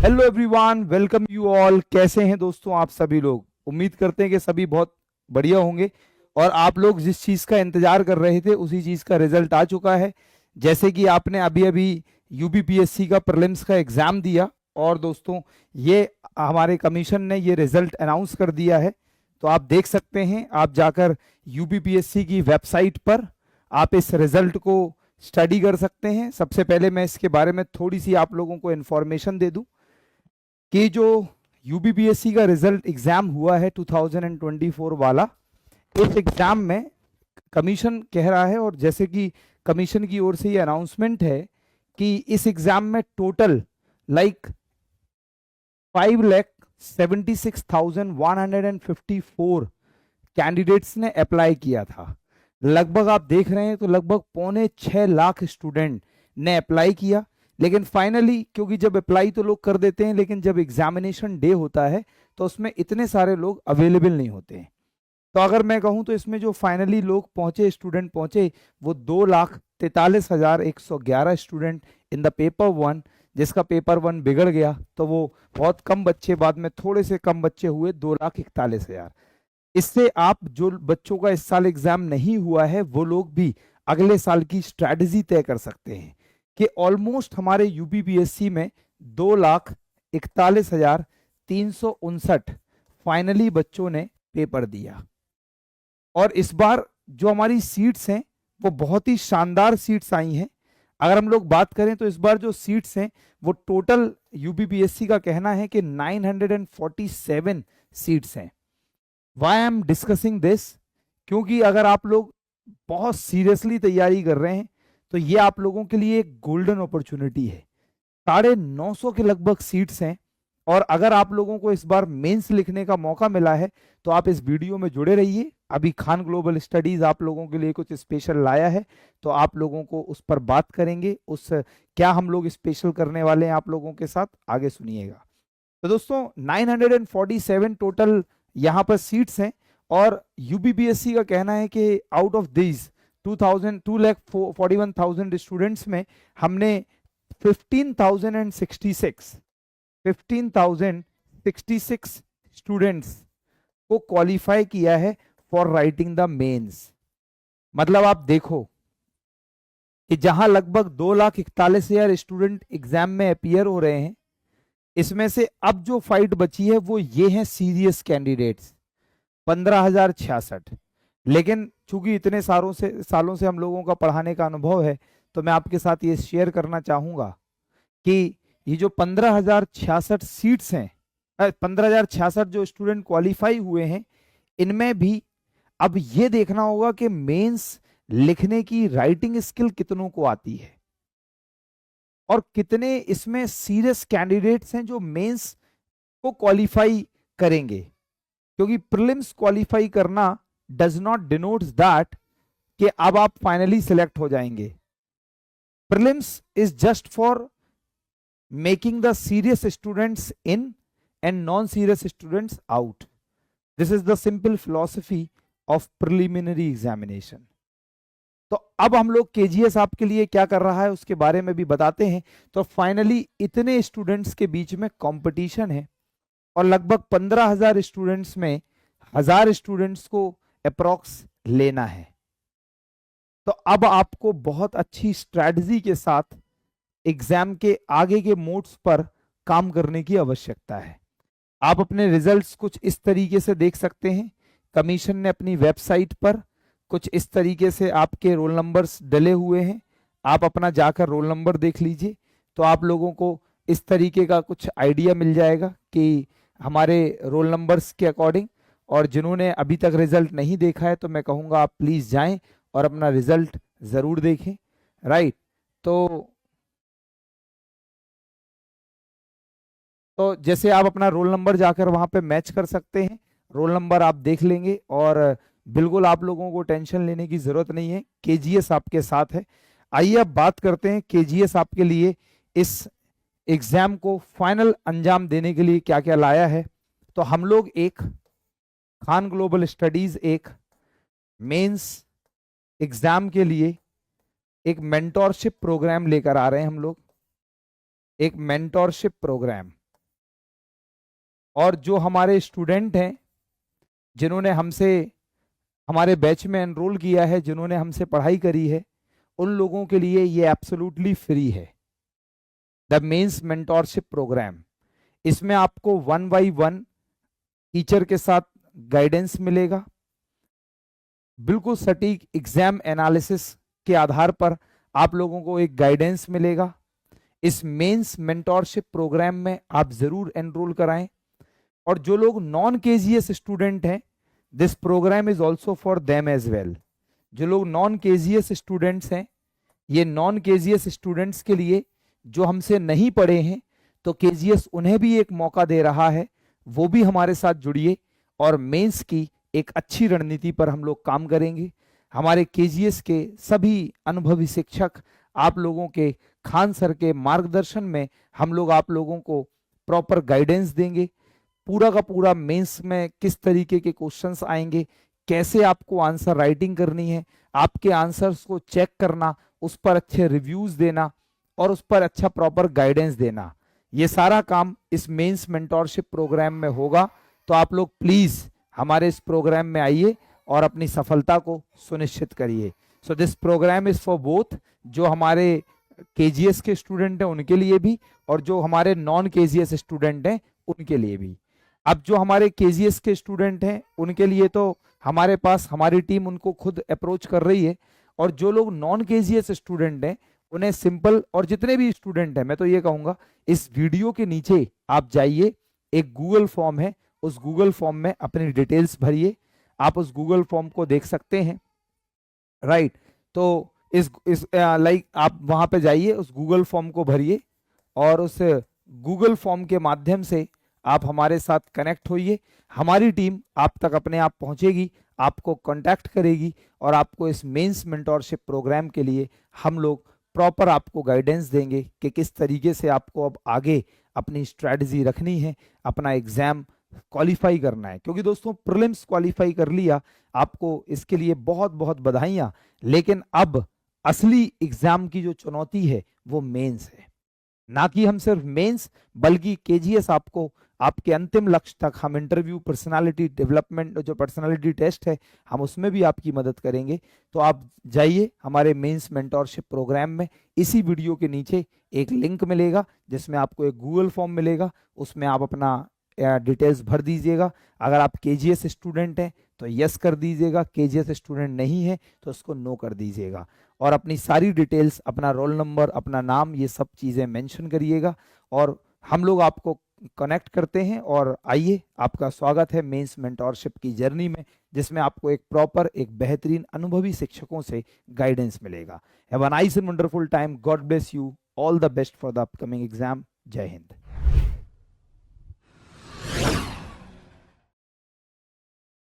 Hello everyone, welcome you all. कैसे हैं दोस्तों आप सभी लोग? उम्मीद करते हैं कि सभी बहुत बढ़िया होंगे। और आप लोग जिस चीज़ का इंतजार कर रहे थे उसी चीज़ का रिजल्ट आ चुका है। जैसे कि आपने अभी अभी यूबीपीएससी का प्रीलिम्स का एग्ज़ाम दिया, और दोस्तों ये हमारे कमीशन ने ये रिजल्ट अनाउंस कर दिया है। तो आप देख सकते हैं, आप जाकर यूबीपीएससी की वेबसाइट पर आप इस रिजल्ट को स्टडी कर सकते हैं। सबसे पहले मैं इसके बारे में थोड़ी सी आप लोगों को इन्फॉर्मेशन दे दूं कि जो यूबीपीएससी का रिजल्ट एग्जाम हुआ है 2024 वाला, इस एग्जाम में कमीशन कह रहा है, और जैसे कि कमीशन की ओर से ये अनाउंसमेंट है कि इस एग्जाम में टोटल लाइक 5,76,154 कैंडिडेट्स ने अप्लाई किया था। लगभग आप देख रहे हैं तो लगभग 6.25 लाख स्टूडेंट ने अप्लाई किया। लेकिन फाइनली, क्योंकि जब अप्लाई तो लोग कर देते हैं, लेकिन जब एग्जामिनेशन डे होता है तो उसमें इतने सारे लोग अवेलेबल नहीं होते हैं। तो अगर मैं कहूं तो इसमें जो फाइनली लोग पहुंचे, स्टूडेंट पहुंचे, वो 2,43,111 student in the paper one. जिसका पेपर वन बिगड़ गया तो वो बहुत कम बच्चे, बाद में थोड़े से कम बच्चे हुए, 2,41,000। इससे आप जो बच्चों का इस साल एग्जाम नहीं हुआ है वो लोग भी अगले साल की स्ट्रैटेजी तय कर सकते हैं कि ऑलमोस्ट हमारे यूपीपीएससी में 2,41,359 फाइनली बच्चों ने पेपर दिया। और इस बार जो हमारी सीट्स हैं वो बहुत ही शानदार सीट्स आई हैं। अगर हम लोग बात करें तो इस बार जो सीट्स हैं वो टोटल यूपीपीएससी का कहना है कि 947 सीट्स हैं। Why I am discussing this, क्योंकि अगर आप लोग बहुत सीरियसली तैयारी कर रहे हैं तो ये आप लोगों के लिए एक गोल्डन अपॉर्चुनिटी है। 950 के लगभग सीट्स हैं। और अगर आप लोगों को इस बार मेंस लिखने का मौका मिला है तो आप इस वीडियो में जुड़े रहिए। अभी खान ग्लोबल स्टडीज आप लोगों के लिए कुछ स्पेशल लाया है, तो आप लोगों को उस पर बात करेंगे। उस क्या हम लोग स्पेशल करने वाले हैं आप लोगों के साथ, आगे सुनिएगा। तो दोस्तों 947 टोटल यहाँ पर सीट्स हैं। और यूबीपीएससी का कहना है कि आउट ऑफ दिस 2,41,000 स्टूडेंट्स में हमने 15,066 स्टूडेंट्स को क्वालिफाई किया है फॉर राइटिंग द मेंस। मतलब आप देखो कि जहां लगभग 2,41,000 स्टूडेंट एग्जाम में अपियर हो रहे हैं, इसमें से अब जो फाइट बची है वो ये हैं सीरियस कैंडिडेट्स, 15,066। लेकिन चूंकि इतने सालों से हम लोगों का पढ़ाने का अनुभव है, तो मैं आपके साथ ये शेयर करना चाहूंगा कि ये जो 15,066 सीट्स हैं, 15,066 जो स्टूडेंट क्वालिफाई हुए हैं, इनमें भी अब ये देखना होगा कि मेंस लिखने की राइटिंग स्किल कितनों को आती है और कितने इसमें सीरियस कैंडिडेट्स हैं जो मेंस को क्वालिफाई करेंगे। क्योंकि प्रीलिम्स क्वालिफाई करना डज नॉट डिनोट्स दैट कि अब आप फाइनली सिलेक्ट हो जाएंगे। Prelims is just for making the serious students in and non serious students out. This is the simple philosophy of preliminary examination. तो अब हम लोग केजीएस आपके लिए क्या कर रहा है उसके बारे में भी बताते हैं। तो फाइनली इतने स्टूडेंट्स के बीच में कंपटीशन है, और लगभग 15,000 स्टूडेंट्स में 1,000 स्टूडेंट्स को अप्रॉक्स लेना है। तो अब आपको बहुत अच्छी स्ट्रैटेजी के साथ एग्जाम के आगे के मोड्स पर काम करने की आवश्यकता है। आप अपने रिजल्ट्स कुछ इस तरीके से देख सकते हैं। कमीशन ने अपनी वेबसाइट पर कुछ इस तरीके से आपके रोल नंबर्स डले हुए हैं। आप अपना जाकर रोल नंबर देख लीजिए, तो आप लोगों को इस तरीके का कुछ आइडिया मिल जाएगा कि हमारे रोल नंबर्स के अकॉर्डिंग। और जिन्होंने अभी तक रिजल्ट नहीं देखा है तो मैं कहूँगा आप प्लीज़ जाएं और अपना रिजल्ट ज़रूर देखें। राइट। तो जैसे आप अपना रोल नंबर जाकर वहां पे मैच कर सकते हैं, रोल नंबर आप देख लेंगे, और बिल्कुल आप लोगों को टेंशन लेने की जरूरत नहीं है, केजीएस आपके साथ है। आइए अब बात करते हैं केजीएस आपके लिए इस एग्जाम को फाइनल अंजाम देने के लिए क्या क्या लाया है। तो हम लोग एक खान ग्लोबल स्टडीज एक मेंस एग्जाम के लिए एक मेंटोरशिप प्रोग्राम लेकर आ रहे हैं। हम लोग एक मेंटोरशिप प्रोग्राम, और जो हमारे स्टूडेंट हैं जिन्होंने हमसे हमारे बैच में एनरोल किया है, जिन्होंने हमसे पढ़ाई करी है, उन लोगों के लिए ये एब्सोल्युटली फ्री है, द मेंस मेंटोरशिप प्रोग्राम। इसमें आपको 1 by 1 टीचर के साथ गाइडेंस मिलेगा, बिल्कुल सटीक एग्जाम एनालिसिस के आधार पर आप लोगों को एक गाइडेंस मिलेगा। इस मेंस मेंटोरशिप प्रोग्राम में आप जरूर एनरोल कराएं। और जो लोग नॉन केजीएस स्टूडेंट हैं, this programme is also for them as well. जो लोग नॉन केजीएस स्टूडेंट्स हैं, ये नॉन केजीएस स्टूडेंट्स के लिए जो हमसे नहीं पढ़े हैं, तो केजीएस उन्हें भी एक मौका दे रहा है, वो भी हमारे साथ जुड़िए और मेंस की एक अच्छी रणनीति पर हम लोग काम करेंगे। हमारे केजीएस के सभी अनुभवी शिक्षक आप लोगों के खान सर के मार्गदर्शन में हम लोग आप लोगों को प्रॉपर गाइडेंस देंगे। पूरा का पूरा मेंस में किस तरीके के क्वेश्चंस आएंगे, कैसे आपको आंसर राइटिंग करनी है, आपके आंसर्स को चेक करना, उस पर अच्छे रिव्यूज देना और उस पर अच्छा प्रॉपर गाइडेंस देना, ये सारा काम इस मेंस मेंटोरशिप प्रोग्राम में होगा। तो आप लोग प्लीज हमारे इस प्रोग्राम में आइए और अपनी सफलता को सुनिश्चित करिए। So this programme is for both, जो हमारे केजीएस के स्टूडेंट हैं उनके लिए भी और जो हमारे नॉन केजीएस स्टूडेंट हैं उनके लिए भी। अब जो हमारे केजीएस के स्टूडेंट हैं उनके लिए तो हमारे पास हमारी टीम उनको खुद अप्रोच कर रही है, और जो लोग नॉन केजीएस स्टूडेंट हैं उन्हें सिंपल, और जितने भी स्टूडेंट हैं मैं तो ये कहूंगा इस वीडियो के नीचे आप जाइए, एक गूगल फॉर्म है, उस गूगल फॉर्म में अपनी डिटेल्स भरिए। आप उस गूगल फॉर्म को देख सकते हैं, राइट। तो इस लाइक आप वहां पे जाइए, उस गूगल फॉर्म को भरिए और उस गूगल फॉर्म के माध्यम से आप हमारे साथ कनेक्ट होइए। हमारी टीम आप तक अपने आप पहुंचेगी, आपको कांटेक्ट करेगी और आपको इस मेंस मेंटोरशिप प्रोग्राम के लिए हम लोग प्रॉपर आपको गाइडेंस देंगे कि किस तरीके से आपको अब आगे अपनी स्ट्रैटेजी रखनी है, अपना एग्जाम क्वालिफाई करना है। क्योंकि दोस्तों प्रीलिम्स क्वालिफाई कर लिया, आपको इसके लिए बहुत बहुत बधाइयां, लेकिन अब असली एग्जाम की जो चुनौती है वो मेंस है। ना कि हम सिर्फ मेंस, बल्कि केजीएस आपको आपके अंतिम लक्ष्य तक हम इंटरव्यू, पर्सनालिटी डेवलपमेंट, जो पर्सनालिटी टेस्ट है हम उसमें भी आपकी मदद करेंगे। तो आप जाइए हमारे मेंस मेंटोरशिप प्रोग्राम में, इसी वीडियो के नीचे एक लिंक मिलेगा जिसमें आपको एक गूगल फॉर्म मिलेगा, उसमें आप अपना डिटेल्स भर दीजिएगा। अगर आप केजीएस स्टूडेंट हैं तो यस कर दीजिएगा, केजीएस स्टूडेंट नहीं है तो उसको नो कर दीजिएगा, और अपनी सारी डिटेल्स, अपना रोल नंबर, अपना नाम, ये सब चीज़ें मेंशन करिएगा और हम लोग आपको कनेक्ट करते हैं। और आइए, आपका स्वागत है मेंस मेंटोरशिप की जर्नी में, जिसमें आपको एक प्रॉपर, एक बेहतरीन अनुभवी शिक्षकों से गाइडेंस मिलेगा। Have a nice and wonderful time. God bless you. All the best for the upcoming exam. जय हिंद।